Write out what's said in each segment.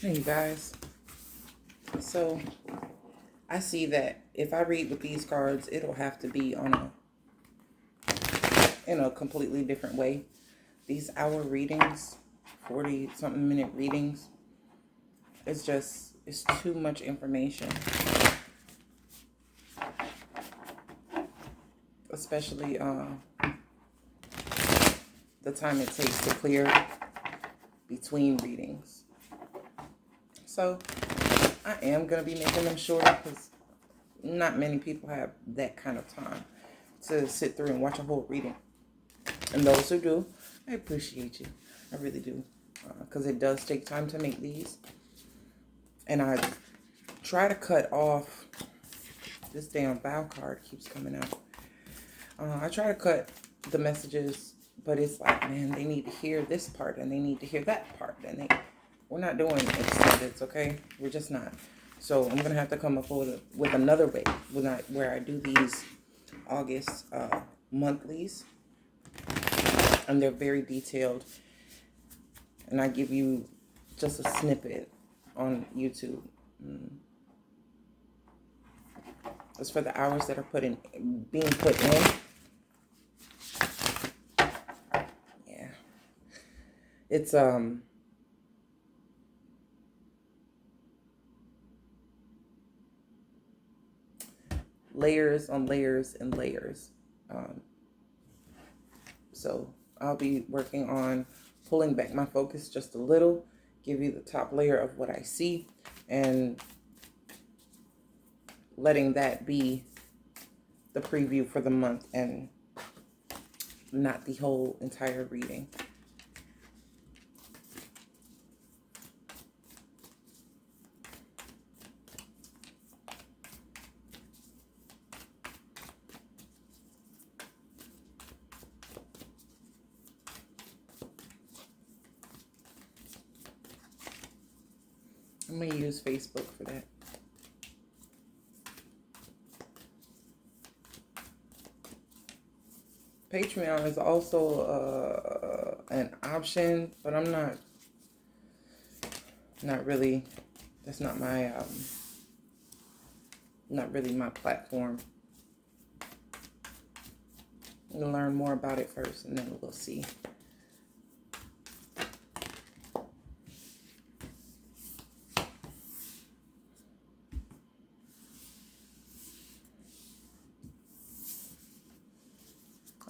Hey, you guys. So I see that if I read with these cards, it'll have to be on in a completely different way. These hour readings, 40 something minute readings, it's too much information, especially the time it takes to clear between readings. So I am going to be making them shorter because not many people have that kind of time to sit through and watch a whole reading. And those who do, I appreciate you. I really do. Because it does take time to make these. And I try to cut off. This damn bow card keeps coming out. I try to cut the messages, but it's like, man, they need to hear this part and they need to hear that part. And we're not doing extendeds, okay? We're just not. So I'm going to have to come up with another way where I do these August monthlies. And they're very detailed. And I give you just a snippet on YouTube. As for the hours that are being put in. Yeah. It's layers on layers and layers. So I'll be working on pulling back my focus just a little, give you the top layer of what I see, and letting that be the preview for the month and not the whole entire reading. I'm going to use Facebook for that. Patreon is also an option, but I'm not really, that's not my, not really my platform. I'm going to learn more about it first and then we'll see.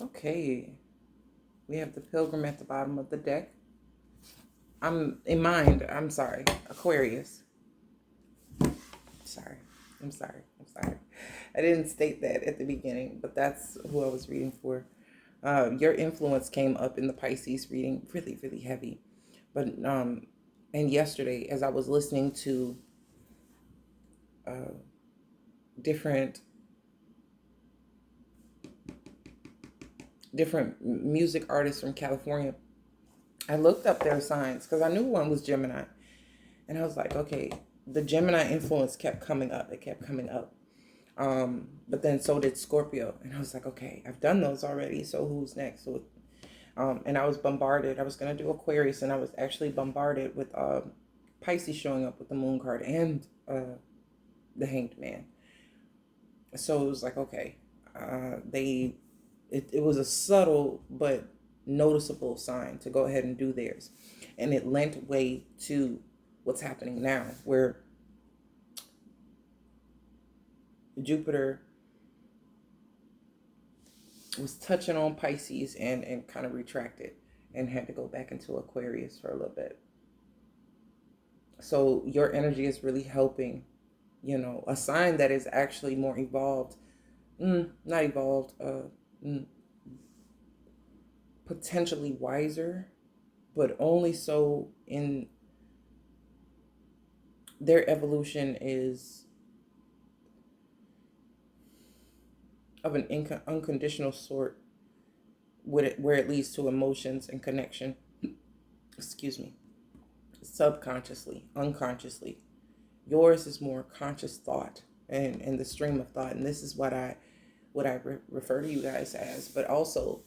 Okay, we have the Pilgrim at the bottom of the deck. I'm sorry, Aquarius. I'm sorry. I didn't state that at the beginning, but that's who I was reading for. Your influence came up in the Pisces reading really, really heavy. But, and yesterday, as I was listening to different music artists from California, I looked up their signs because I knew one was Gemini. And I was like, okay, the Gemini influence kept coming up. It kept coming up. But then so did Scorpio. And I was like, okay, I've done those already. So who's next? So, and I was bombarded. I was going to do Aquarius, and I was actually bombarded with Pisces showing up with the Moon card and the Hanged Man. So it was like, okay, it was a subtle but noticeable sign to go ahead and do theirs. And it lent way to what's happening now, where Jupiter was touching on Pisces and kind of retracted and had to go back into Aquarius for a little bit. So your energy is really helping, a sign that is actually more evolved, not evolved, potentially wiser, but only so in their evolution is of an unconditional sort, where it leads to emotions and connection. Excuse me. Subconsciously, unconsciously. Yours is more conscious thought and the stream of thought, and this is what I refer to you guys as. But also,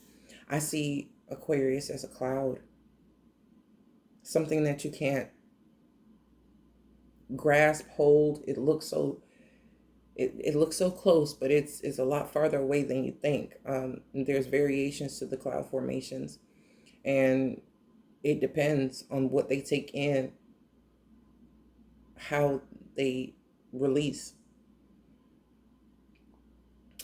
I see Aquarius as a cloud, something that you can't grasp, hold. It looks so close, but it's a lot farther away than you think. There's variations to the cloud formations, and it depends on what they take in, how they release.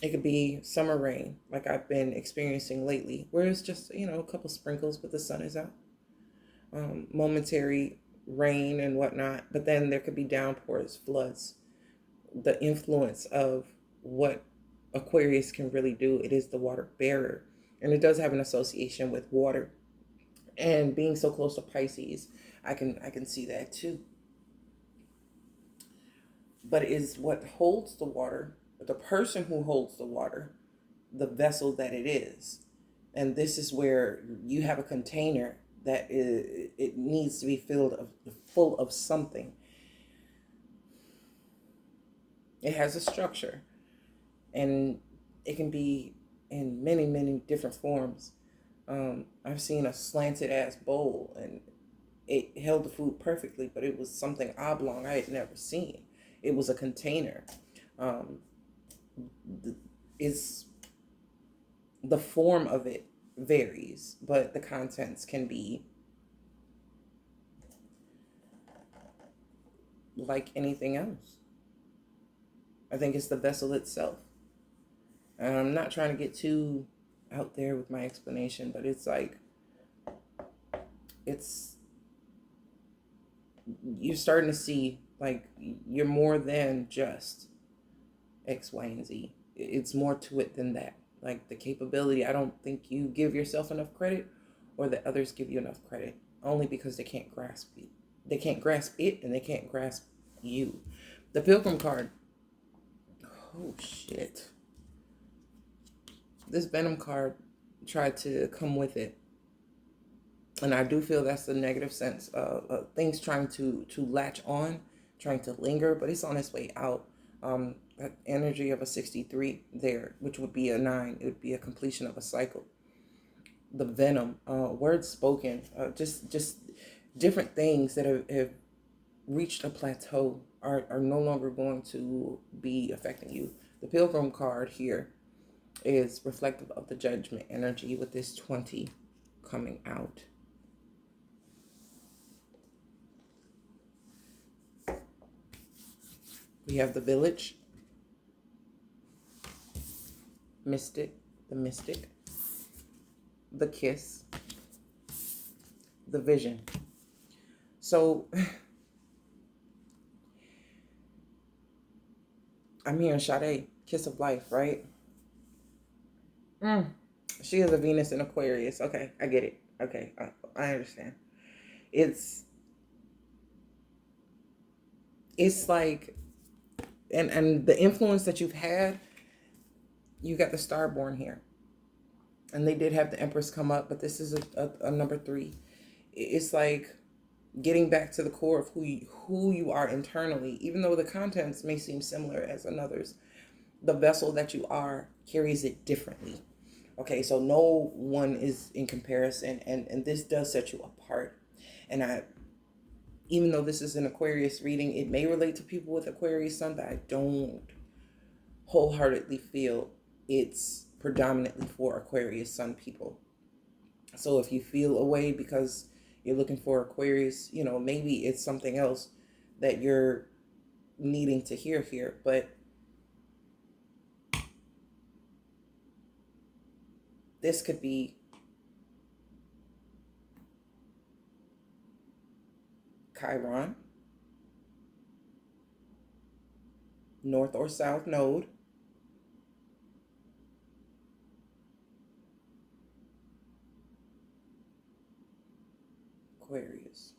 It could be summer rain, like I've been experiencing lately, where it's just, a couple sprinkles, but the sun is out. Momentary rain and whatnot, but then there could be downpours, floods. The influence of what Aquarius can really do, it is the water bearer. And it does have an association with water. And being so close to Pisces, I can see that too. But it is what holds the water, the person who holds the water, the vessel that it is. And this is where you have a container that it needs to be full of something. It has a structure, and it can be in many, many different forms. I've seen a slanted ass bowl, and it held the food perfectly, but it was something oblong I had never seen. It was a container. Um, is the form of it varies, but the contents can be like anything else. I think it's the vessel itself. And I'm not trying to get too out there with my explanation, but it's like, it's, you're starting to see, like, you're more than just X, Y, and Z. It's more to it than that. Like, the capability, I don't think you give yourself enough credit, or that others give you enough credit, only because they can't grasp it. They can't grasp it, and they can't grasp you. The Pilgrim card. Oh, shit. This Venom card tried to come with it. And I do feel that's the negative sense of things trying to latch on, trying to linger, but it's on its way out. That energy of a 63 there, which would be a 9. It would be a completion of a cycle. The Venom, words spoken, just different things that have reached a plateau are no longer going to be affecting you. The Pilgrim card here is reflective of the Judgment energy with this 20 coming out. We have the Village, Mystic, the Mystic, the Kiss, the Vision. So I'm hearing Sade, Kiss of Life, right? She is a Venus in Aquarius. Okay, I get it. Okay, I understand. It's like, and the influence that you've had, you got the Starborn here. And they did have the Empress come up, but this is a number 3. It's like getting back to the core of who you are internally, even though the contents may seem similar as another's. The vessel that you are carries it differently. Okay, so no one is in comparison, and this does set you apart. And even though this is an Aquarius reading, it may relate to people with Aquarius sun, but I don't wholeheartedly feel it's predominantly for Aquarius sun people. So if you feel away because you're looking for Aquarius, maybe it's something else that you're needing to hear here. But this could be Chiron, North or South Node, Aquarius.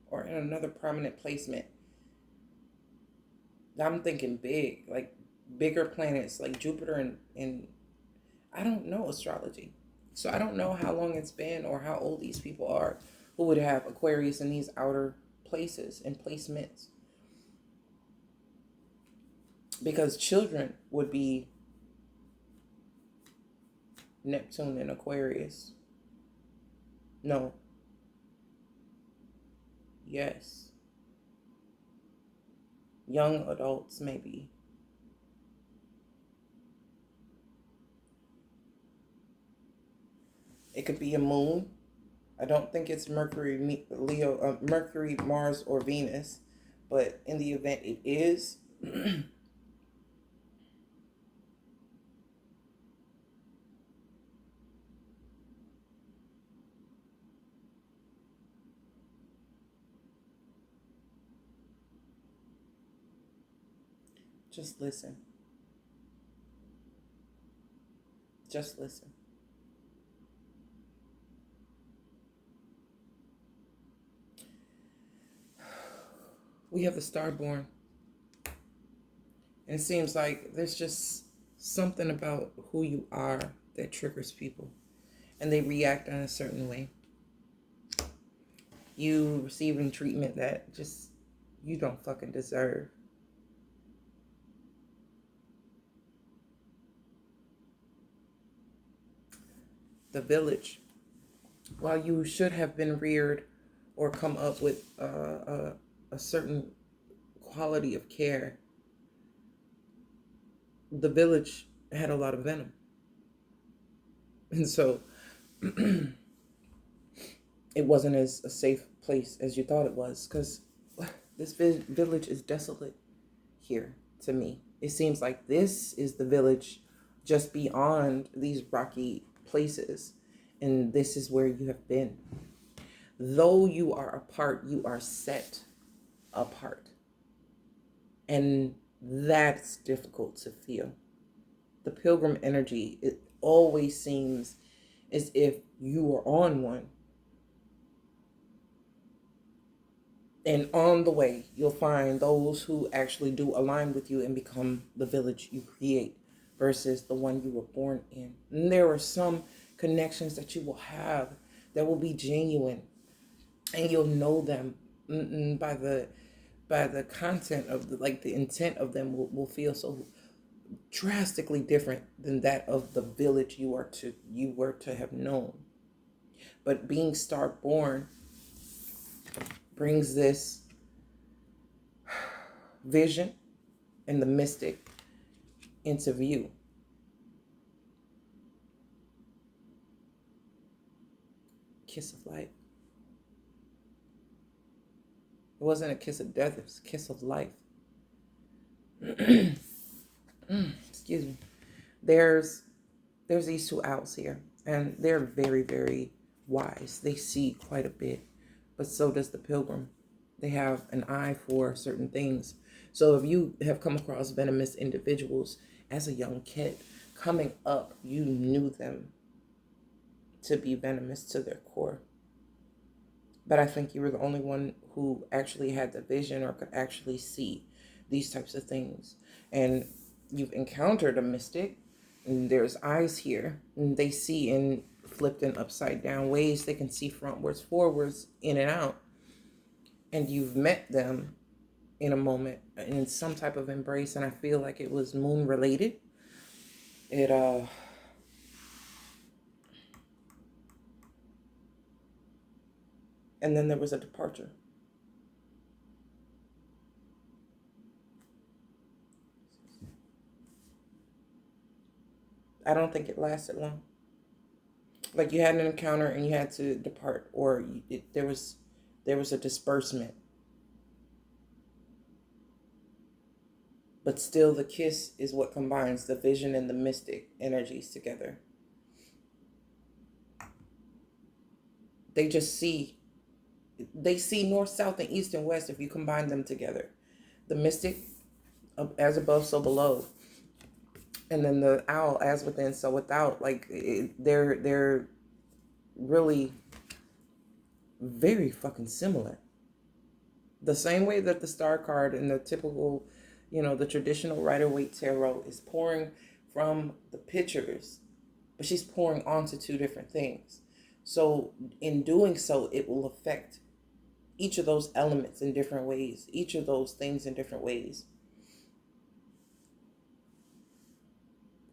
Or in another prominent placement. I'm thinking big, like bigger planets like Jupiter and I don't know astrology. So I don't know how long it's been or how old these people are who would have Aquarius in these outer places and placements. Because children would be Neptune in Aquarius. No. Yes. Young adults, maybe. It could be a moon. I don't think it's Mercury, Leo, Mercury, Mars, or Venus. But in the event it is, just listen. Just listen. We have the starborn. And it seems like there's just something about who you are that triggers people. And they react in a certain way. You receiving treatment that just you don't fucking deserve. The village. While you should have been reared or come up with a certain quality of care, the village had a lot of venom. And so it wasn't as a safe place as you thought it was, because this village is desolate here to me. It seems like this is the village just beyond these rocky places, and this is where you have been. Though you are apart, you are set apart. And that's difficult to feel. The pilgrim energy, it always seems as if you are on one. And on the way, you'll find those who actually do align with you and become the village you create versus the one you were born in. And there are some connections that you will have that will be genuine, and you'll know them by the content of the intent of them will feel so drastically different than that of the village you were to have known. But being star born brings this vision and the mystic into view. Kiss of life. It wasn't a kiss of death, it was a kiss of life. Excuse me. There's these two owls here, and they're very, very wise. They see quite a bit, but so does the pilgrim. They have an eye for certain things. So if you have come across venomous individuals as a young kid, coming up, you knew them to be venomous to their core. But I think you were the only one who actually had the vision or could actually see these types of things. And you've encountered a mystic, and there's eyes here, and they see in flipped and upside down ways. They can see frontwards, forwards, in and out. And you've met them in a moment in some type of embrace, and I feel like it was moon related. It and then there was a departure. I don't think it lasted long. Like you had an encounter and you had to depart, or there was a disbursement. But still, the kiss is what combines the vision and the mystic energies together. They just see. They see north, south, and east and west if you combine them together. The mystic, as above, so below. And then the owl, as within, so without. Like, they're really very fucking similar. The same way that the star card in the typical, the traditional Rider-Waite tarot is pouring from the pictures, but she's pouring onto two different things. So in doing so, it will affect each of those elements in different ways, each of those things in different ways.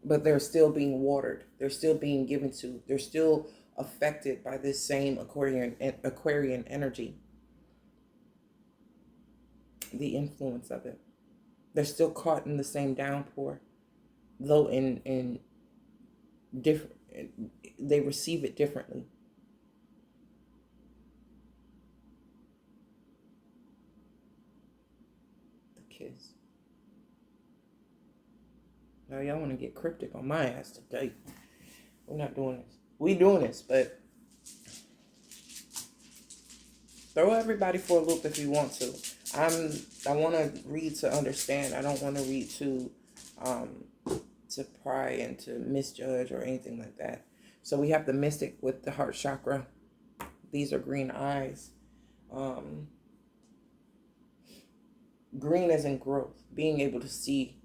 but they're still being watered. They're still being given to. They're still affected by this same Aquarian energy, the influence of it. They're still caught in the same downpour, though in different. They receive it differently. The kiss. Now y'all want to get cryptic on my ass today. We're not doing this. We doing this, but throw everybody for a loop if you want to. I want to read to understand. I don't want to read to pry and to misjudge or anything like that. So we have the mystic with the heart chakra. These are green eyes. Green as in growth, being able to see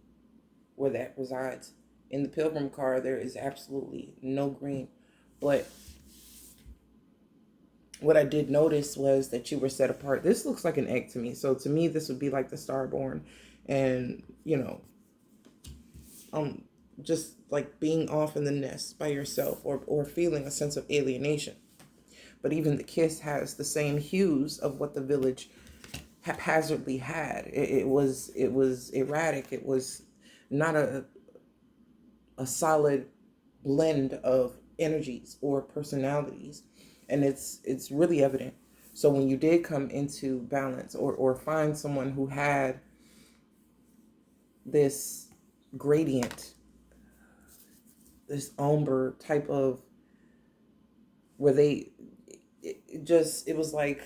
where that resides. In the Pilgrim card, there is absolutely no green, but what I did notice was that you were set apart. This looks like an egg to me. So to me, this would be like the starborn, and just like being off in the nest by yourself, or feeling a sense of alienation. But even the kiss has the same hues of what the village haphazardly had. It was erratic. It was not a solid blend of energies or personalities, and it's really evident. So when you did come into balance, or find someone who had this gradient, this ombre type of, where it was like,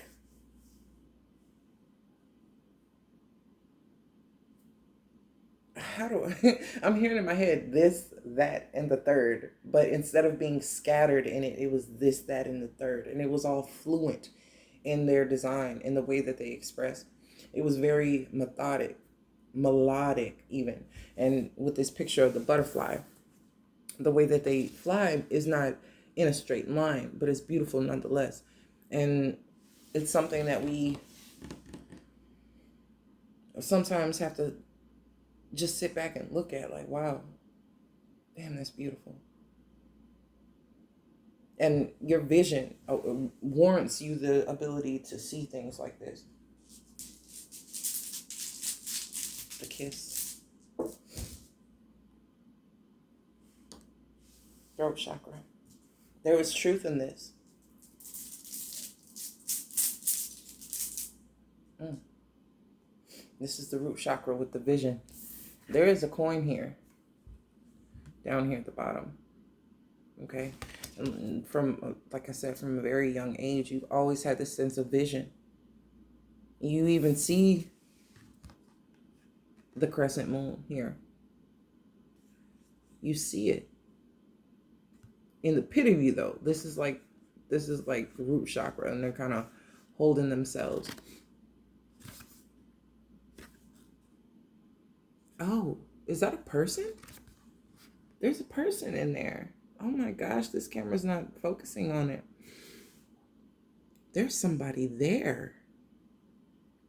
how do I'm hearing in my head this, that, and the third, but instead of being scattered in it, it was this, that, and the third, and it was all fluent in their design, in the way that they express. It was very methodic, melodic even. And with this picture of the butterfly, the way that they fly is not in a straight line, but it's beautiful nonetheless. And it's something that we sometimes have to just sit back and look at, like, wow, damn, that's beautiful. And your vision warrants you the ability to see things like this. The kiss. Throat chakra. There was truth in this. This is the root chakra with the vision. There is a coin here, down here at the bottom. Okay? And from, like I said, from a very young age, you've always had this sense of vision. You even see the crescent moon here. You see it. In the pit of you, though, this is like the root chakra, and they're kind of holding themselves. Oh, is that a person? There's a person in there. Oh my gosh, this camera's not focusing on it. There's somebody there.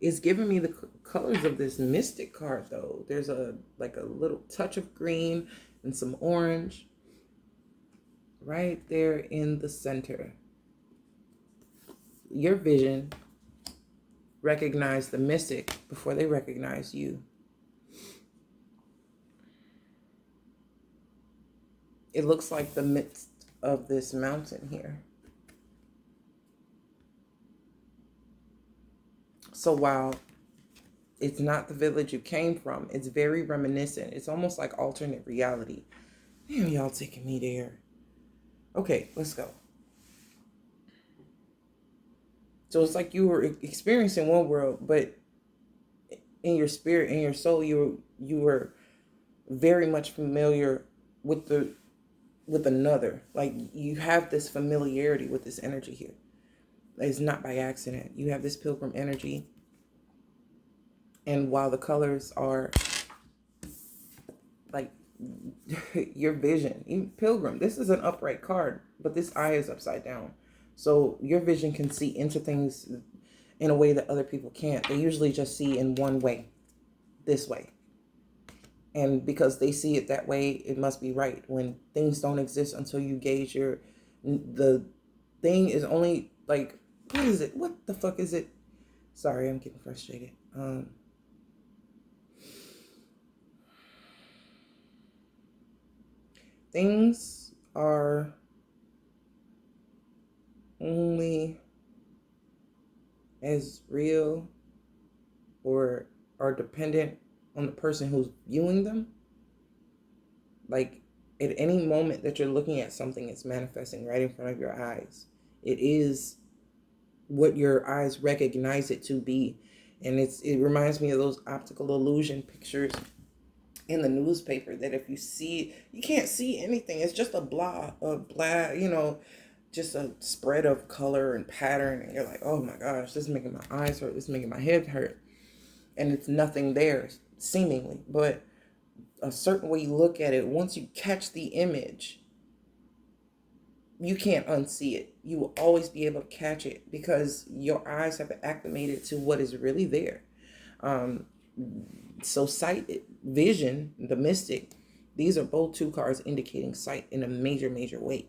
It's giving me the colors of this mystic card, though. There's a little touch of green and some orange right there in the center. Your vision recognized the mystic before they recognized you. It looks like the midst of this mountain here. So while it's not the village you came from, it's very reminiscent. It's almost like alternate reality. Damn, y'all taking me there. Okay, let's go. So it's like you were experiencing one world, but in your spirit, in your soul, you were very much familiar with another. Like, you have this familiarity with this energy here. It's not by accident. You have this pilgrim energy. And while the colors are like your vision, even pilgrim, this is an upright card, but this eye is upside down. So your vision can see into things in a way that other people can't. They usually just see in one way, this way. And because they see it that way, it must be right. When things don't exist until you gauge the thing is only like, what is it? What the fuck is it? Sorry, I'm getting frustrated. Things are only as real or are dependent on the person who's viewing them. Like, at any moment that you're looking at something, it's manifesting right in front of your eyes. It is what your eyes recognize it to be. And it reminds me of those optical illusion pictures in the newspaper, that if you see, you can't see anything. It's just a blah, just a spread of color and pattern. And you're like, oh my gosh, this is making my eyes hurt. This is making my head hurt. And it's nothing there, seemingly. But a certain way you look at it, once you catch the image, you can't unsee it. You will always be able to catch it because your eyes have acclimated to what is really there. So sight, vision, the mystic, these are both two cards indicating sight in a major, major way.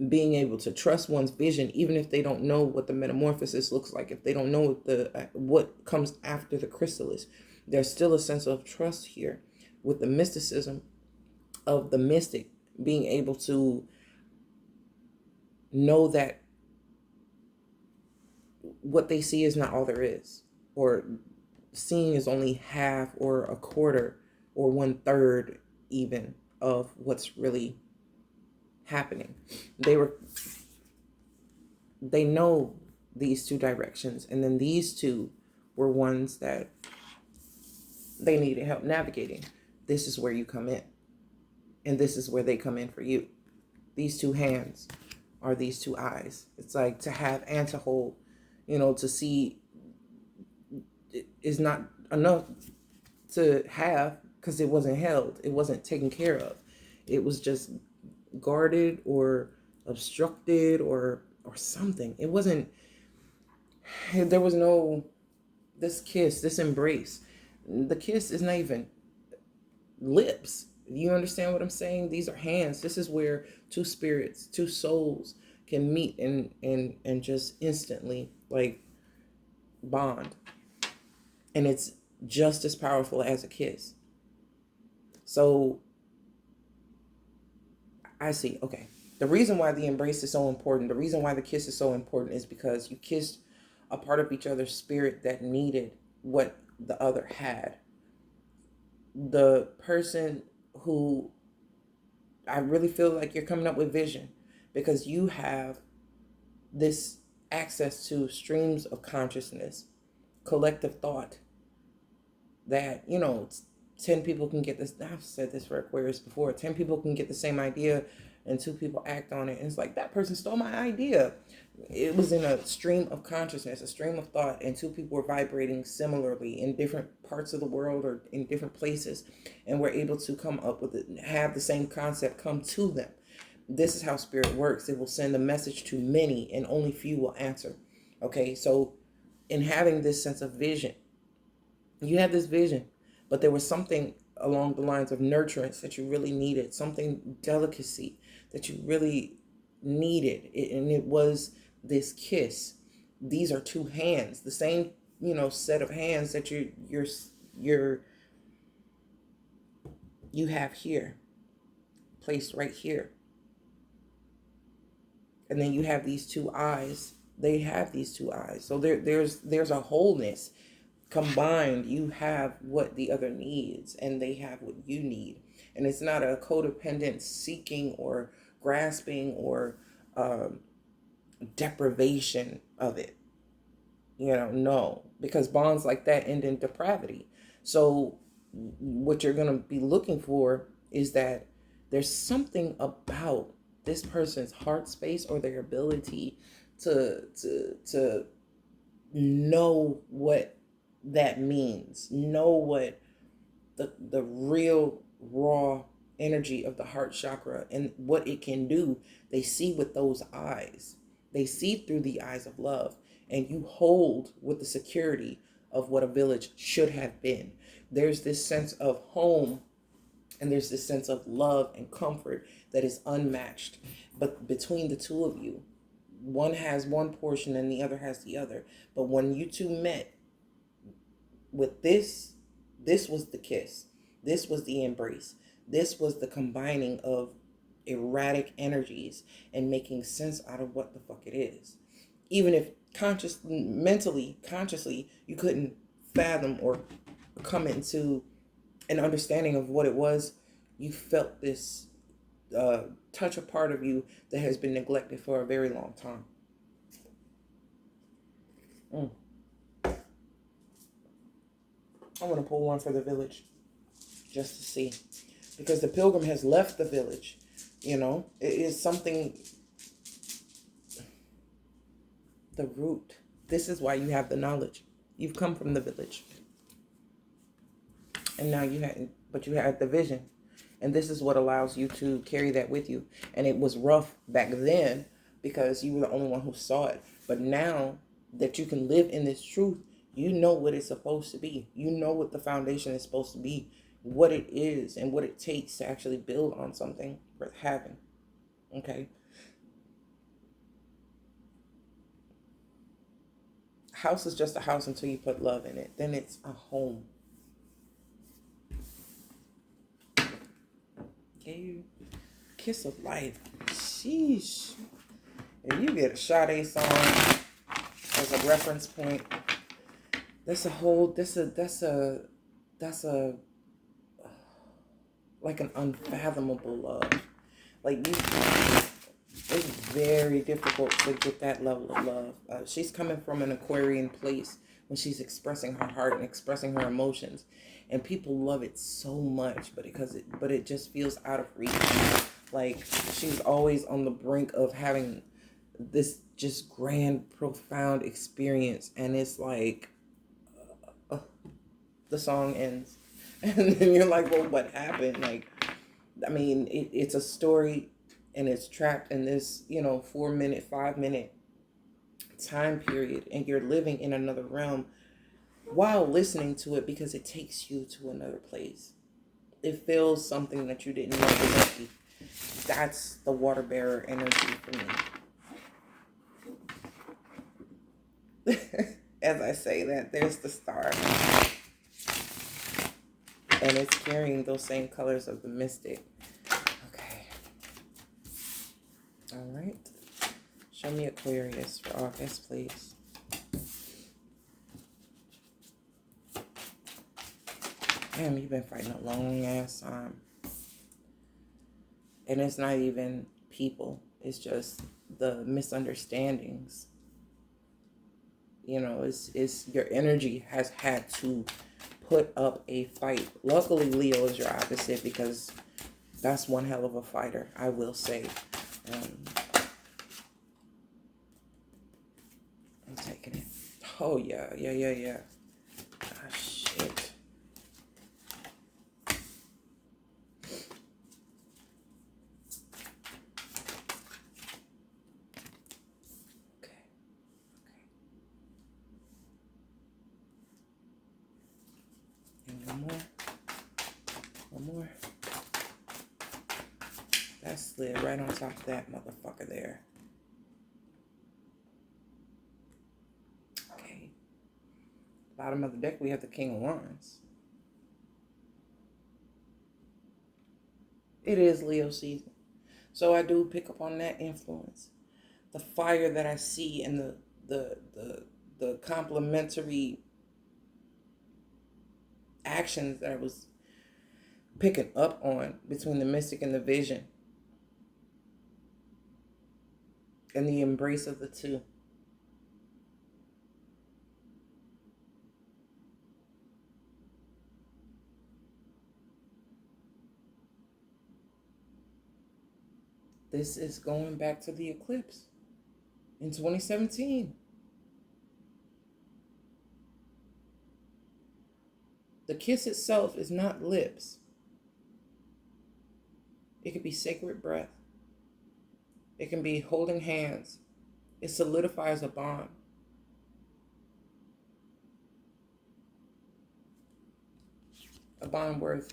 Being able to trust one's vision, even if they don't know what the metamorphosis looks like, if they don't know what comes after the chrysalis, there's still a sense of trust here with the mysticism of the mystic, being able to know that what they see is not all there is, or seeing is only half or a quarter or 1/3 even of what's really happening. They know these two directions, and then these two were ones that they needed help navigating. This is where you come in, and this is where they come in for you. These two hands are these two eyes. It's like to have and to hold. To see is not enough to have, because it wasn't held. It wasn't taken care of. It was just guarded or obstructed or something. It wasn't, there was no, this kiss, this embrace. The kiss is not even lips. You understand what I'm saying? These are hands. This is where two spirits, two souls can meet and just instantly like bond. And it's just as powerful as a kiss. So I see, okay. The reason why the embrace is so important, the reason why the kiss is so important is because you kissed a part of each other's spirit that needed what the other had. The person who, I really feel like you're coming up with vision because you have this access to streams of consciousness, collective thought that, 10 people can get this. I've said this for Aquarius before. 10 people can get the same idea and 2 people act on it. And it's like, that person stole my idea. It was in a stream of consciousness, a stream of thought, and 2 people were vibrating similarly in different parts of the world or in different places, and were able to come up with it, have the same concept come to them. This is how spirit works. It will send a message to many and only few will answer. Okay, so in having this sense of vision, you had this vision, but there was something along the lines of nurturance that you really needed, something delicacy that you really needed, and it was this kiss. These are 2 hands, the same set of hands that you have here, placed right here, and then you have these 2 eyes. They have these 2 eyes, so there's a wholeness. Combined, you have what the other needs, and they have what you need. And it's not a codependent seeking or grasping or deprivation of it. No, because bonds like that end in depravity. So what you're going to be looking for is that there's something about this person's heart space or their ability to know what that means, know what the real raw energy of the heart chakra and what it can do. They see with those eyes. They see through the eyes of love, and you hold with the security of what a village should have been. There's this sense of home, and there's this sense of love and comfort that is unmatched. But between the two of you, one has one portion and the other has the other. But when you two met with this, this was the kiss. This was the embrace. This was the combining of erratic energies and making sense out of what the fuck it is. Even if consciously, you couldn't fathom or come into an understanding of what it was, you felt this touch a part of you that has been neglected for a very long time. I want to pull one for the village just to see, because the pilgrim has left the village. You know, it is something, the root. This is why you have the knowledge. You've come from the village, and now you had the vision. And this is what allows you to carry that with you. And it was rough back then because you were the only one who saw it. But now that you can live in this truth, you know what it's supposed to be. You know what the foundation is supposed to be, what it is, and what it takes to actually build on something worth having. Okay? House is just a house until you put love in it. Then it's a home. You kiss of life. Sheesh. If you get a Sade song as a reference point, that's like an unfathomable love. Like it's very difficult to get that level of love. She's coming from an Aquarian place when she's expressing her heart and expressing her emotions. And people love it so much, but it just feels out of reach. Like she's always on the brink of having this just grand, profound experience, and it's like the song ends, and then you're like, well, what happened? Like, I mean, it's a story, and it's trapped in this 4-minute, 5-minute time period, and you're living in another realm while listening to it, because it takes you to another place. It feels something that you didn't know was empty. That's the water bearer energy for me. As I say that, there's the star. And it's carrying those same colors of the mystic. Okay. All right. Show me Aquarius for August, please. Damn, you've been fighting a long ass time. And it's not even people. It's just the misunderstandings. It's your energy has had to put up a fight. Luckily, Leo is your opposite, because that's one hell of a fighter, I will say. I'm taking it. Oh, yeah. Ah, shit. One more. That slid right on top of that motherfucker there. Okay. Bottom of the deck, we have the King of Wands. It is Leo season. So I do pick up on that influence. The fire that I see and the complementary actions that I was picking up on between the mystic and the vision, and the embrace of the two. This is going back to the eclipse in 2017. The kiss itself is not lips. It could be sacred breath. It can be holding hands. It solidifies a bond. a bond worth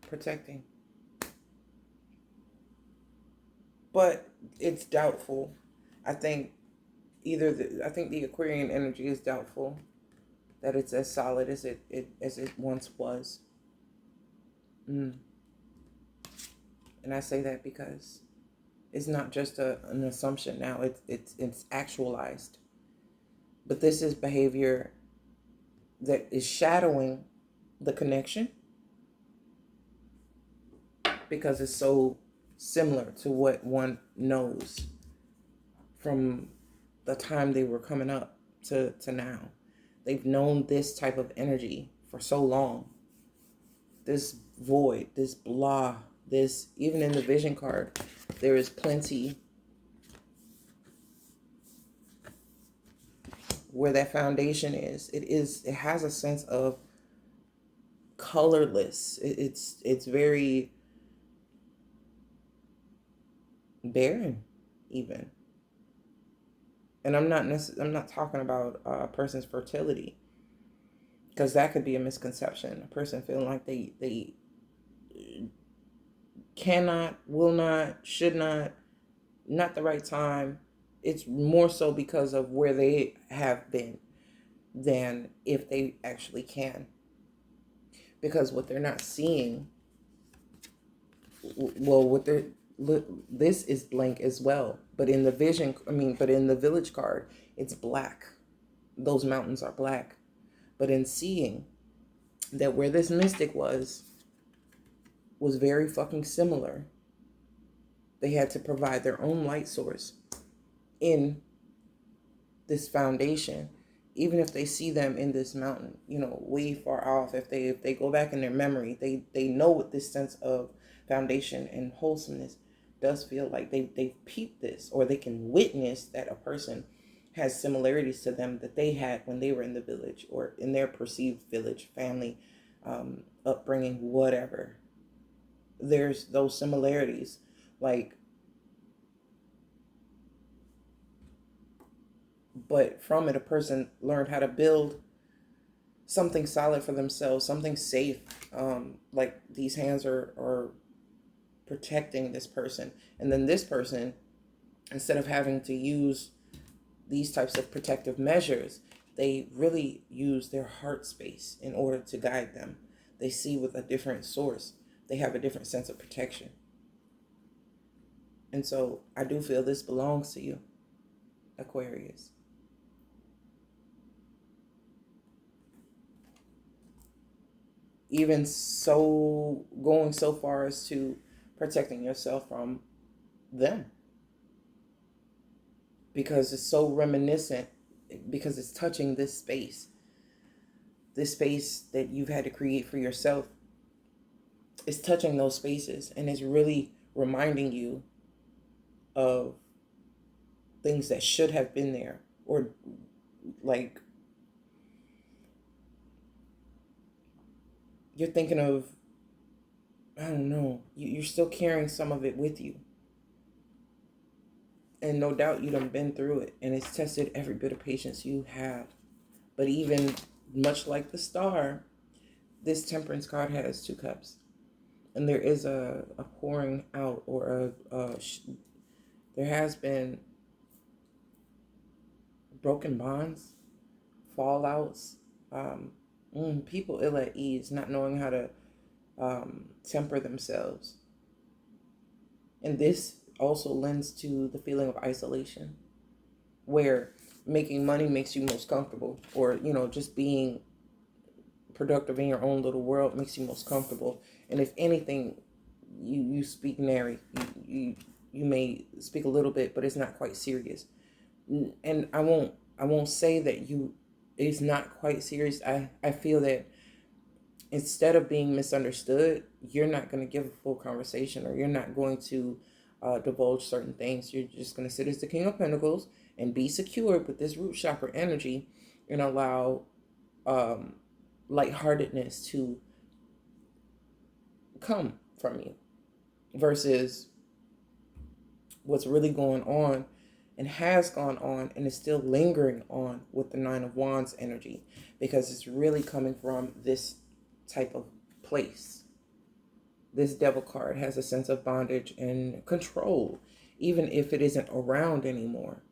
protecting. But it's doubtful. I think I think the Aquarian energy is doubtful that it's as solid as it once was. And I say that because it's not just an assumption now. It's actualized. But this is behavior that is shadowing the connection because it's so similar to what one knows from the time they were coming up to now. They've known this type of energy for so long. This void, this blah, this, even in the vision card, there is plenty where that foundation is. It has a sense of colorless. It's very barren even. And I'm not talking about a person's fertility, because that could be a misconception. A person feeling like they cannot, will not, should not the right time. It's more so because of where they have been than if they actually can. Because what they're not seeing, well, what they're, this is blank as well. But in the but in the village card, it's black. Those mountains are black. But in seeing that where this mystic was very fucking similar, they had to provide their own light source in this foundation. Even if they see them in this mountain, way far off, if they go back in their memory, they know what this sense of foundation and wholesomeness does feel like. They've peeped this, or they can witness that a person has similarities to them that they had when they were in the village, or in their perceived village, family, upbringing, whatever. There's those similarities. But from it, a person learned how to build something solid for themselves, something safe. Like these hands are protecting this person. And then this person, instead of having to use these types of protective measures, they really use their heart space in order to guide them. They see with a different source. They have a different sense of protection. And so I do feel this belongs to you, Aquarius. Even so, going so far as to protecting yourself from them. Because it's so reminiscent, because it's touching this space that you've had to create for yourself. It's touching those spaces, and it's really reminding you of things that should have been there, or like you're thinking of, I don't know, you're still carrying some of it with you. And no doubt you done been through it, and it's tested every bit of patience you have. But even much like the star, this temperance card has 2 cups. And there is a pouring out, or there has been broken bonds, fallouts, people ill at ease, not knowing how to temper themselves. And this also lends to the feeling of isolation, where making money makes you most comfortable, or just being productive in your own little world makes you most comfortable. And if anything, you speak nary, you may speak a little bit, but it's not quite serious. And I won't say that it's not quite serious. I feel that instead of being misunderstood, you're not going to give a full conversation, or you're not going to divulge certain things. You're just going to sit as the King of Pentacles and be secure with this root chakra energy, and allow lightheartedness to come from you, versus what's really going on and has gone on and is still lingering on with the Nine of Wands energy, because it's really coming from this type of place. This Devil card has a sense of bondage and control, even if it isn't around anymore.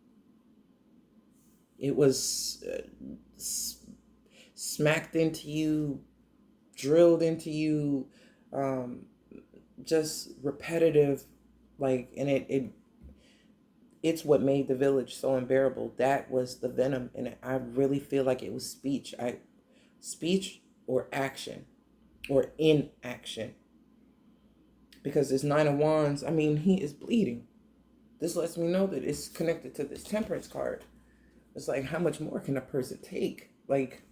It was smacked into you, drilled into you, just repetitive, like, and it's what made the village so unbearable. That was the venom in it. I really feel like it was speech or action or inaction. Because this Nine of Wands, I mean, he is bleeding. This lets me know that it's connected to this Temperance card. It's like, how much more can a person take? Like,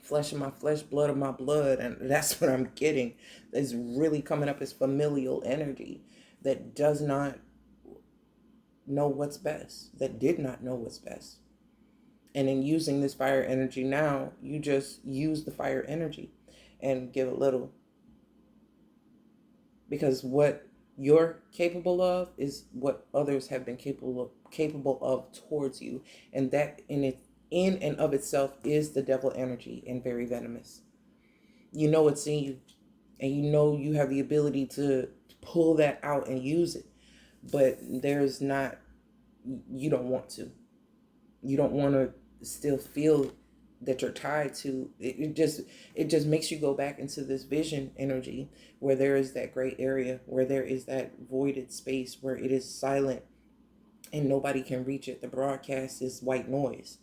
flesh of my flesh, blood of my blood. And that's what I'm getting. Is really coming up as familial energy that does not know what's best, that did not know what's best. And in using this fire energy now, you just use the fire energy and give a little. Because what you're capable of is what others have been capable of towards you. And that in and of itself is the devil energy, and very venomous. You know it's in you, and you know you have the ability to pull that out and use it. But there's not, you don't want to. You don't want to still feel that you're tied to it. It just makes you go back into this vision energy where there is that gray area, where there is that voided space, where it is silent and nobody can reach it. The broadcast is white noise.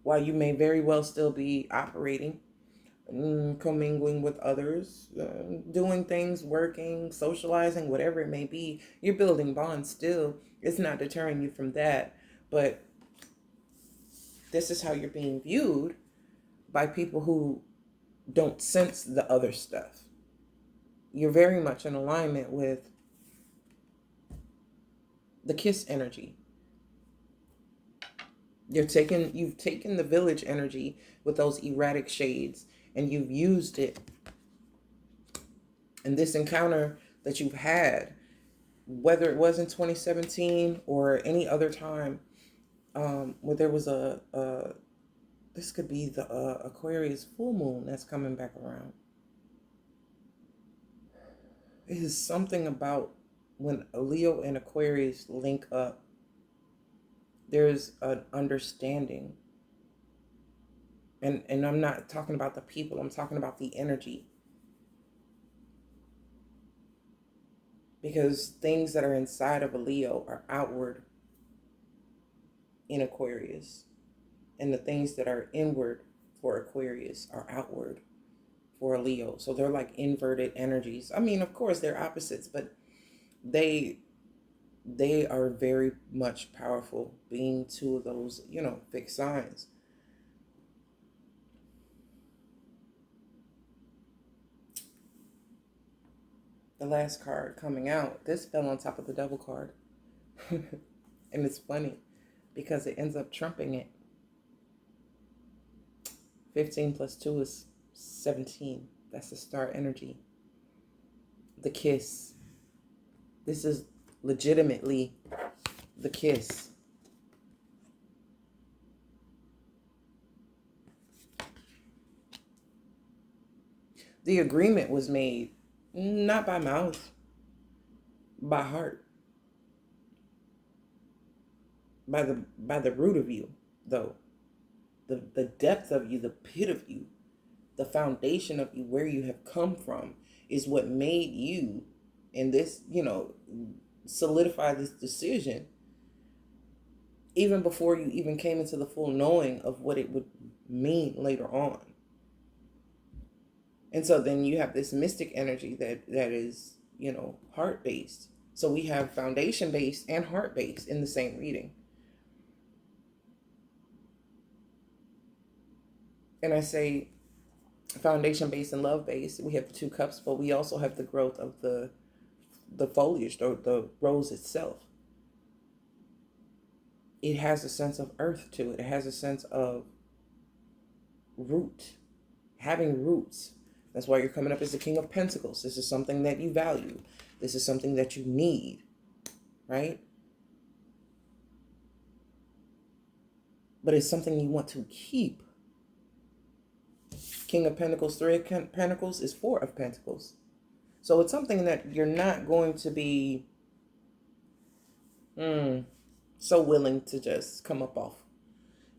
While you may very well still be operating, commingling with others, doing things, working, socializing, whatever it may be, you're building bonds still. It's not deterring you from that. But this is how you're being viewed by people who don't sense the other stuff. You're very much in alignment with the kiss energy. You've taken the village energy with those erratic shades, and you've used it in this encounter that you've had, whether it was in 2017 or any other time, where there was this could be the Aquarius full moon that's coming back around. It is something about when Leo and Aquarius link up, there's an understanding. And I'm not talking about the people, I'm talking about the energy. Because things that are inside of a Leo are outward in Aquarius. And the things that are inward for Aquarius are outward for a Leo. So they're like inverted energies. I mean, of course, they're opposites, but they are very much powerful, being two of those, fixed signs. The last card coming out, this fell on top of the Devil card. And it's funny because it ends up trumping it. 15 plus 2 is 17. That's the star energy. The kiss. This is legitimately the kiss. The agreement was made not by mouth, by heart, by the root of you, though. The depth of you, the pit of you, the foundation of you, where you have come from, is what made you, in this, solidify this decision, even before you even came into the full knowing of what it would mean later on. And so then you have this mystic energy that is, heart-based. So we have foundation-based and heart-based in the same reading. And I say foundation-based and love-based. We have the 2 cups, but we also have the growth of the foliage, the rose itself. It has a sense of earth to it. It has a sense of root, having roots, That's why you're coming up as the King of Pentacles. This is something that you value. This is something that you need, right? But it's something you want to keep. King of Pentacles, Three of Pentacles is Four of Pentacles. So it's something that you're not going to be so willing to just come up off.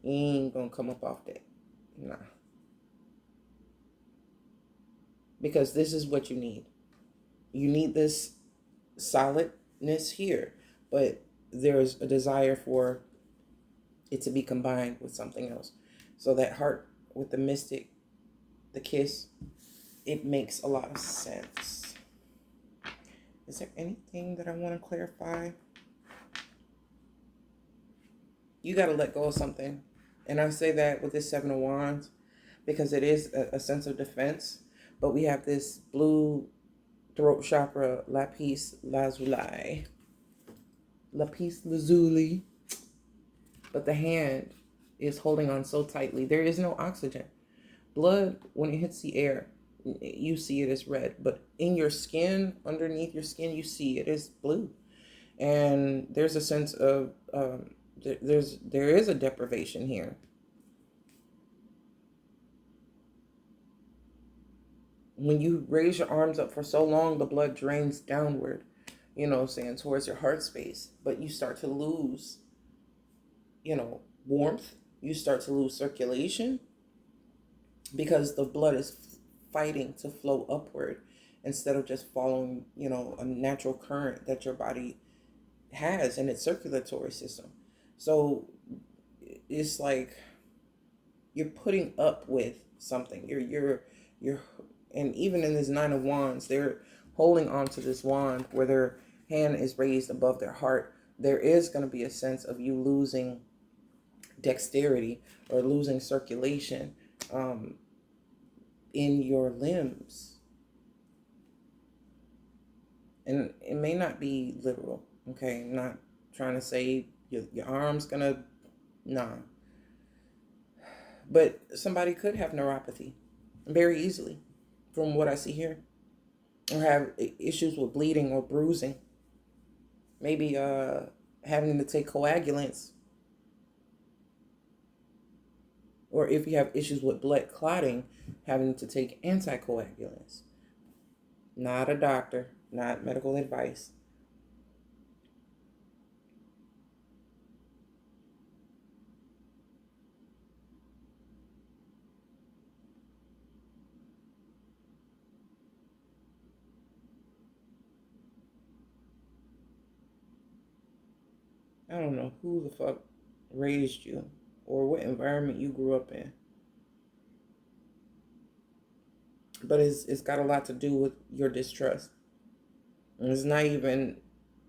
You ain't going to come up off that. Nah. Because this is what you need. You need this solidness here. But there's a desire for it to be combined with something else. So that heart with the mystic, the kiss, it makes a lot of sense. Is there anything that I want to clarify? You got to let go of something. And I say that with this Seven of Wands because it is a sense of defense. But we have this blue throat chakra, lapis lazuli. Lapis lazuli. But the hand is holding on so tightly. There is no oxygen. Blood, when it hits the air, you see it as red. But in your skin, underneath your skin, you see it as blue. And there's a sense of, there is a deprivation here. When you raise your arms up for so long, the blood drains downward, you know, saying towards your heart space. But you start to lose, you know, warmth. You start to lose circulation because the blood is fighting to flow upward instead of just following, you know, a natural current that your body has in its circulatory system. So it's like you're putting up with something. You're and even in this Nine of Wands, they're holding on to this wand where their hand is raised above their heart. There is going to be a sense of you losing dexterity or losing circulation in your limbs. And it may not be literal, okay? I'm not trying to say your arm's going to, nah. But somebody could have neuropathy very easily from what I see here. Or have issues with bleeding or bruising. Maybe having to take coagulants. Or if you have issues with blood clotting, having to take anticoagulants. Not a doctor, not medical advice. I don't know who the fuck raised you or what environment you grew up in. But it's got a lot to do with your distrust. And it's not even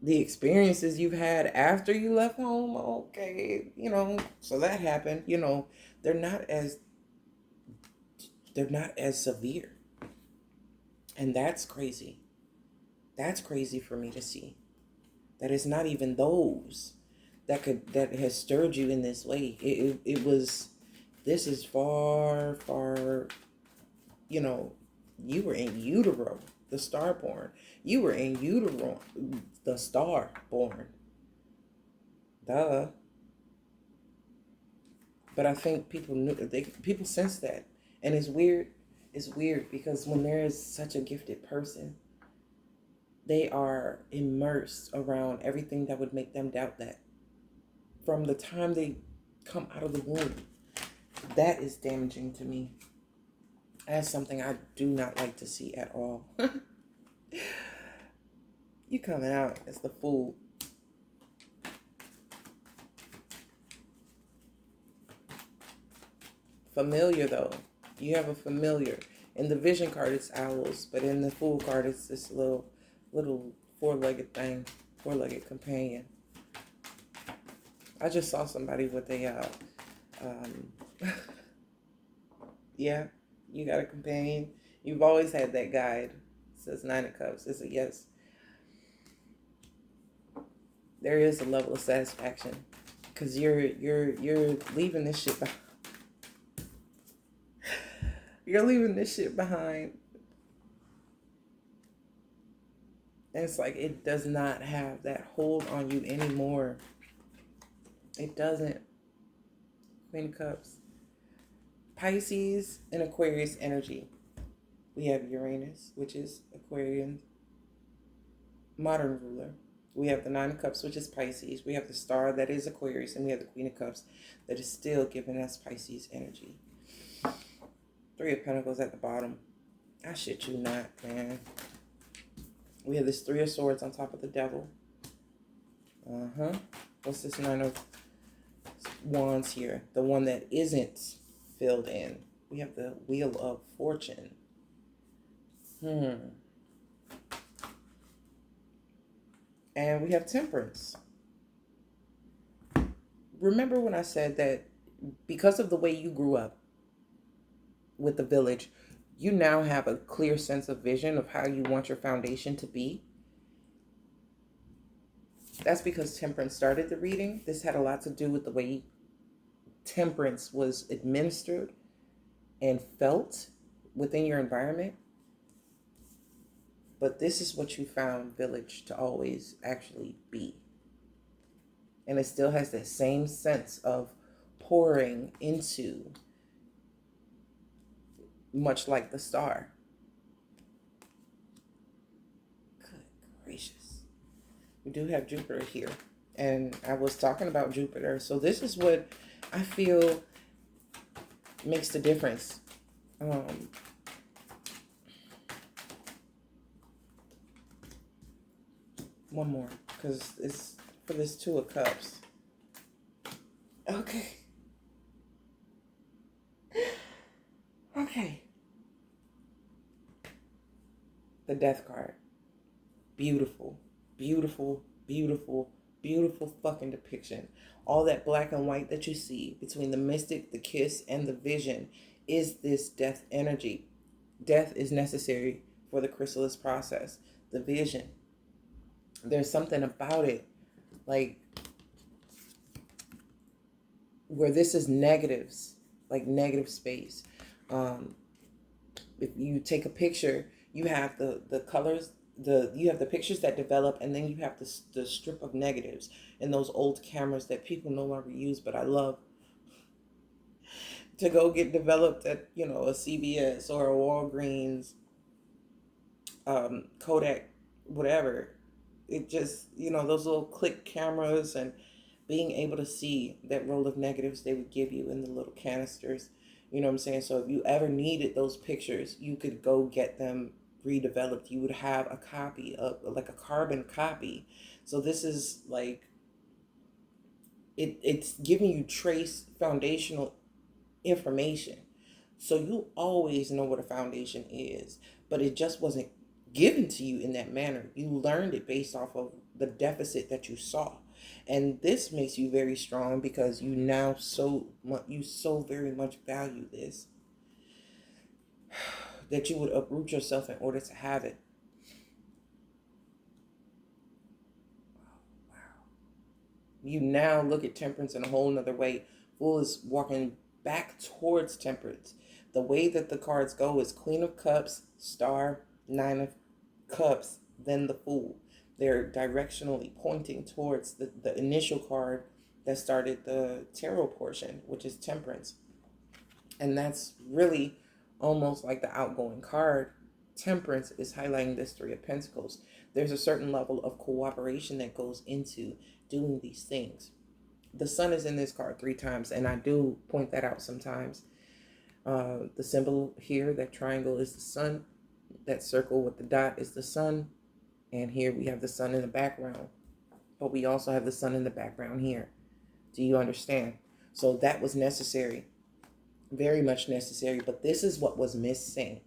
the experiences you've had after you left home. Okay, you know, so that happened. You know, they're not as severe. And that's crazy. That's crazy for me to see. That it's not even those that has stirred you in this way. It was, this is far, you know, you were in utero, the star born. You were in utero, the star born. Duh. But I think people people sense that. And it's weird. It's weird because when there is such a gifted person, they are immersed around everything that would make them doubt that. From the time they come out of the womb, that is damaging to me. That's something I do not like to see at all. You coming out as the fool. Familiar though. You have a familiar. In the vision card it's owls, but in the fool card it's this little four-legged thing, four-legged companion. I just saw somebody with a yeah, you got a companion. You've always had that guide. It says Nine of Cups. It's a yes. There is a level of satisfaction because you're leaving this shit behind. You're leaving this shit behind. And it's like it does not have that hold on you anymore. It doesn't. Queen of Cups. Pisces and Aquarius energy. We have Uranus, which is Aquarian modern ruler. We have the Nine of Cups, which is Pisces. We have the Star, that is Aquarius. And we have the Queen of Cups, that is still giving us Pisces energy. Three of Pentacles at the bottom. I shit you not, man. We have this Three of Swords on top of the Devil. What's this Nine of Wands here? The one that isn't filled in. We have the Wheel of Fortune. And we have Temperance. Remember when I said that because of the way you grew up with the village, you now have a clear sense of vision of how you want your foundation to be? That's because Temperance started the reading. This had a lot to do with the way Temperance was administered and felt within your environment. But this is what you found village to always actually be. And it still has that same sense of pouring into, much like the Star. Good gracious. We do have Jupiter here. And I was talking about Jupiter. So this is what I feel makes the difference. One more, because it's for this Two of Cups. Okay. Okay. The Death card. Beautiful, beautiful, beautiful, beautiful fucking depiction. All that black and white that you see between the mystic, the kiss, and the vision is this death energy. Death is necessary for the chrysalis process. The vision. There's something about it, like, where this is negatives, like negative space. If you take a picture, you have the colors, you have the pictures that develop, and then you have the strip of negatives and those old cameras that people no longer use, but I love to go get developed at, a CVS or a Walgreens, Kodak, whatever. It just, those little click cameras, and being able to see that roll of negatives they would give you in the little canisters. You know what I'm saying? So if you ever needed those pictures, you could go get them redeveloped. You would have a copy of, like a carbon copy. So this is like, it's giving you trace foundational information. So you always know what a foundation is, but it just wasn't given to you in that manner. You learned it based off of the deficit that you saw. And this makes you very strong because you now so very much value this, that you would uproot yourself in order to have it. Wow. You now look at Temperance in a whole nother way. Fool is walking back towards Temperance. The way that the cards go is Queen of Cups, Star, Nine of Cups, then the Fool. They're directionally pointing towards the initial card that started the tarot portion, which is Temperance. And that's really almost like the outgoing card. Temperance is highlighting this Three of Pentacles. There's a certain level of cooperation that goes into doing these things. The Sun is in this card 3 times, and I do point that out sometimes. The symbol here, that triangle, is the Sun. That circle with the dot is the Sun. And here we have the Sun in the background. But we also have the Sun in the background here. Do you understand? So that was necessary. Very much necessary. But this is what was missing.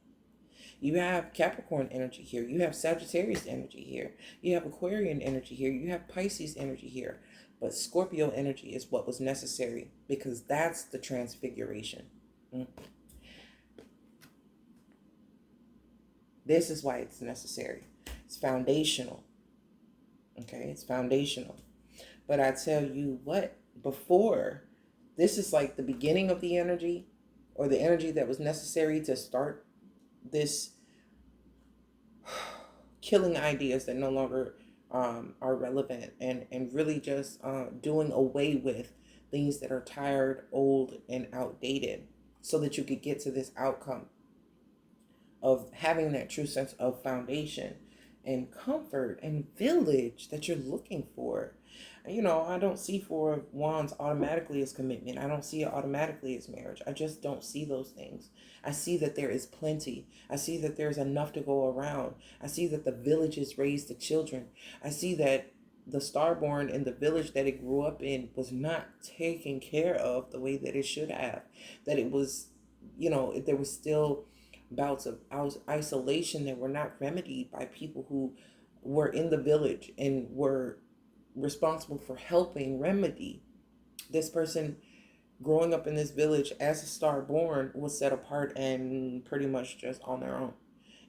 You have Capricorn energy here. You have Sagittarius energy here. You have Aquarian energy here. You have Pisces energy here. But Scorpio energy is what was necessary, because that's the transfiguration. This is why it's necessary. It's foundational. Okay, it's foundational. But I tell you what, before, this is like the beginning of the energy, or the energy that was necessary to start this killing ideas that no longer are relevant, and really just doing away with things that are tired, old, and outdated, so that you could get to this outcome of having that true sense of foundation and comfort and village that you're looking for. You know, I don't see Four of Wands automatically as commitment. I don't see it automatically as marriage. I just don't see those things. I see that there is plenty. I see that there's enough to go around. I see that the villages raise the children. I see that the starborn in the village that it grew up in was not taken care of the way that it should have. That it was, you know, there was still bouts of isolation that were not remedied by people who were in the village and were responsible for helping remedy. This person growing up in this village as a star born was set apart and pretty much just on their own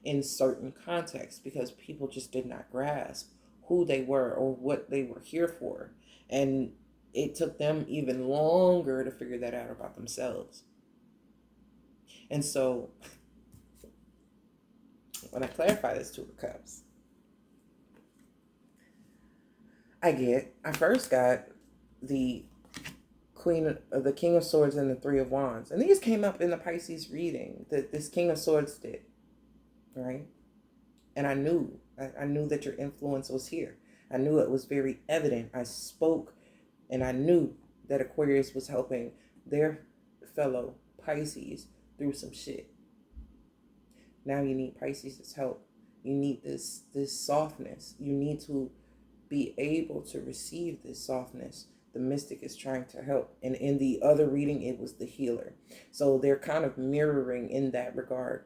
in certain contexts, because people just did not grasp who they were or what they were here for. And it took them even longer to figure that out about themselves. And so when I clarify this Two of Cups, I first got the the King of Swords and the Three of Wands. And these came up in the Pisces reading that this King of Swords did, right? And I knew that your influence was here. I knew it was very evident. I spoke and I knew that Aquarius was helping their fellow Pisces through some shit. Now you need Pisces' help. You need this softness. You need to be able to receive this softness. The mystic is trying to help. And in the other reading, it was the healer. So they're kind of mirroring in that regard.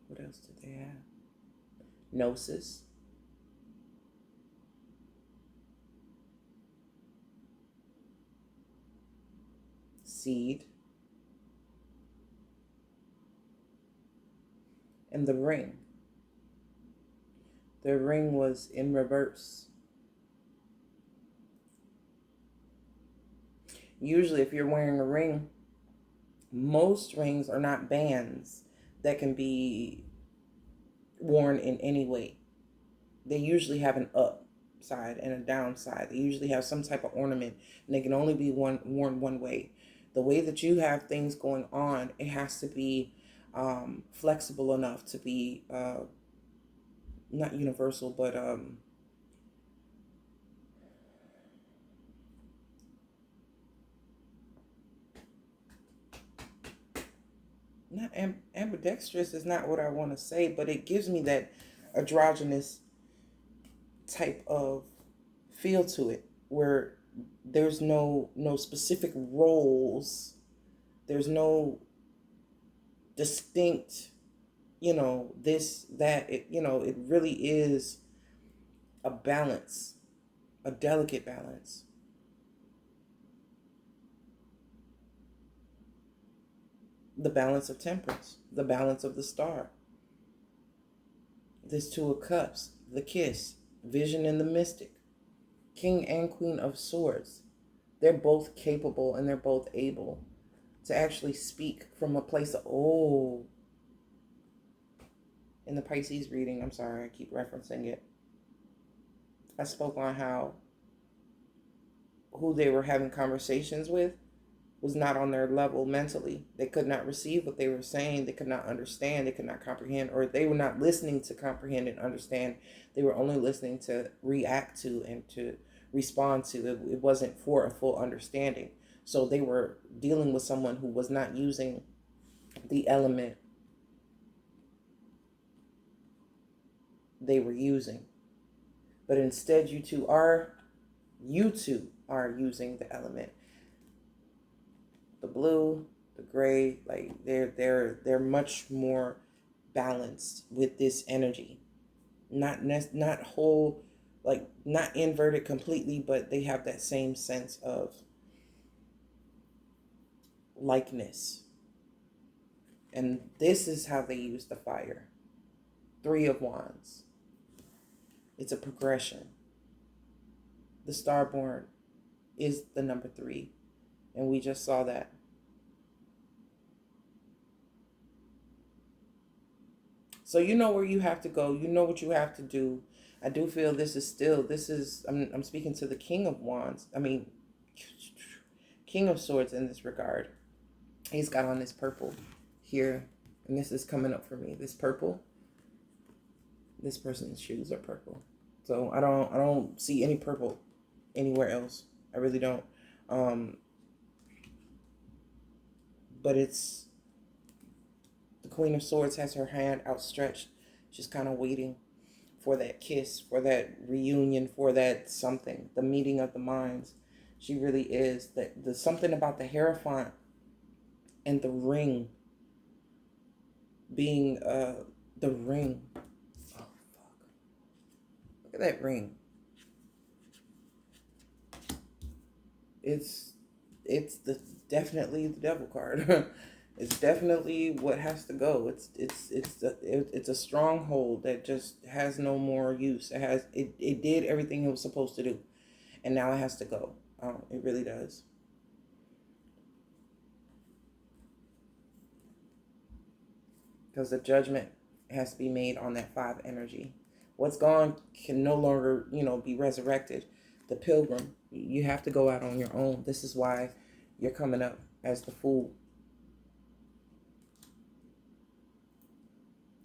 What else did they have? Gnosis. Seed. And the ring. The ring was in reverse. Usually if you're wearing a ring, most rings are not bands that can be worn in any way. They usually have an upside and a downside. They usually have some type of ornament, and they can only be worn one way. The way that you have things going on, it has to be flexible enough to be not universal, but not ambidextrous is not what I want to say, but it gives me that androgynous type of feel to it, where there's no specific roles, there's no distinct, you know, this, that, it, you know, it really is a balance, a delicate balance. The balance of temperance, the balance of the star. This Two of Cups, the kiss, vision and the mystic. King and Queen of Swords. They're both capable and they're both able to actually speak from a place of, oh, in the Pisces reading, I'm sorry, I keep referencing it. I spoke on how who they were having conversations with was not on their level mentally. They could not receive what they were saying. They could not understand. They could not comprehend, or they were not listening to comprehend and understand. They were only listening to react to and to respond to. It wasn't for a full understanding. So they were dealing with someone who was not using the element they were using. But instead, you two are using the element. The blue, the gray, like they're much more balanced with this energy. Not whole, like not inverted completely, but they have that same sense of likeness. And this is how they use the fire. Three of Wands. It's a progression. The starborn is the number 3. And we just saw that. So you know where you have to go. You know what you have to do. I do feel I'm speaking to the King of Wands. I mean, King of Swords in this regard. He's got on this purple here, and this is coming up for me. This purple, this person's shoes are purple. So I don't see any purple anywhere else. I really don't. But it's the Queen of Swords has her hand outstretched. She's kind of waiting for that kiss, for that reunion, for that something, the meeting of the minds. She really is. That there's something about the Hierophant and the ring being the ring. Oh fuck. Look at that ring. It's definitely the devil card. It's definitely what has to go. It's a stronghold that just has no more use. It did everything it was supposed to do, and now it has to go. It really does. Because the judgment has to be made on that 5 energy. What's gone can no longer, be resurrected. The pilgrim, you have to go out on your own. This is why you're coming up as the Fool.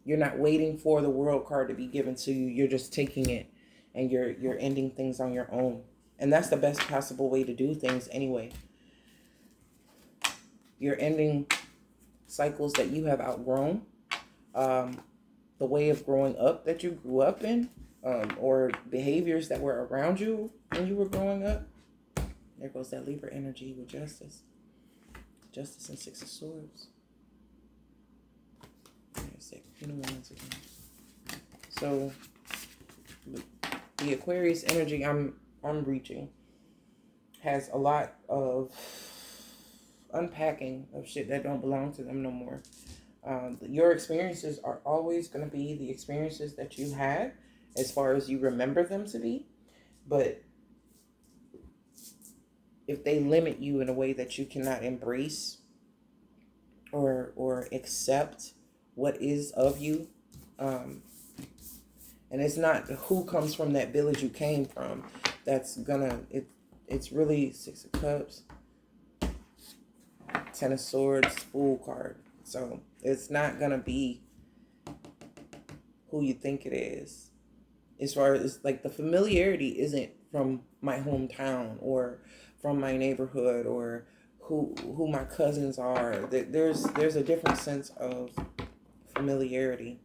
You're not waiting for the World card to be given to you. You're just taking it, and you're ending things on your own. And that's the best possible way to do things anyway. You're ending cycles that you have outgrown. The way of growing up that you grew up in, or behaviors that were around you when you were growing up. There goes that Libra energy with Justice. Justice and 6 of Swords. There's that Queen of Wands again. So the Aquarius energy I'm reaching has a lot of unpacking of shit that don't belong to them no more. Your experiences are always going to be the experiences that you had as far as you remember them to be. But if they limit you in a way that you cannot embrace or accept what is of you, and it's not who comes from that village you came from, that's gonna, it's really 6 of Cups, 10 of Swords, Fool card. So it's not gonna be who you think it is. As far as like the familiarity isn't from my hometown or from my neighborhood or who my cousins are. There's a different sense of familiarity.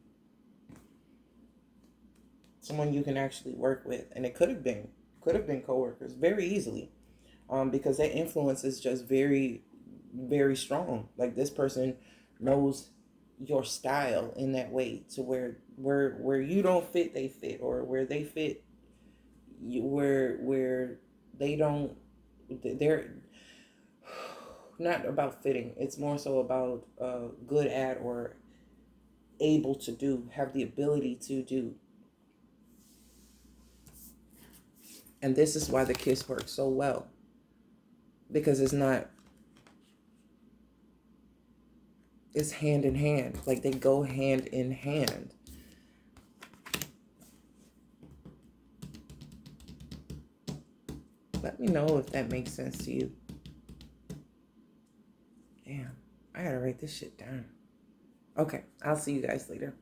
Someone you can actually work with, and it could have been coworkers very easily, because that influence is just very, very strong. Like this person knows your style in that way, to where you don't fit, they fit, or where they fit, where they don't, they're not about fitting. It's more so about good at or able to do, have the ability to do. And this is why the kiss works so well, because it's hand in hand. Like they go hand in hand. Let me know if that makes sense to you. Damn, I gotta write this shit down. Okay, I'll see you guys later.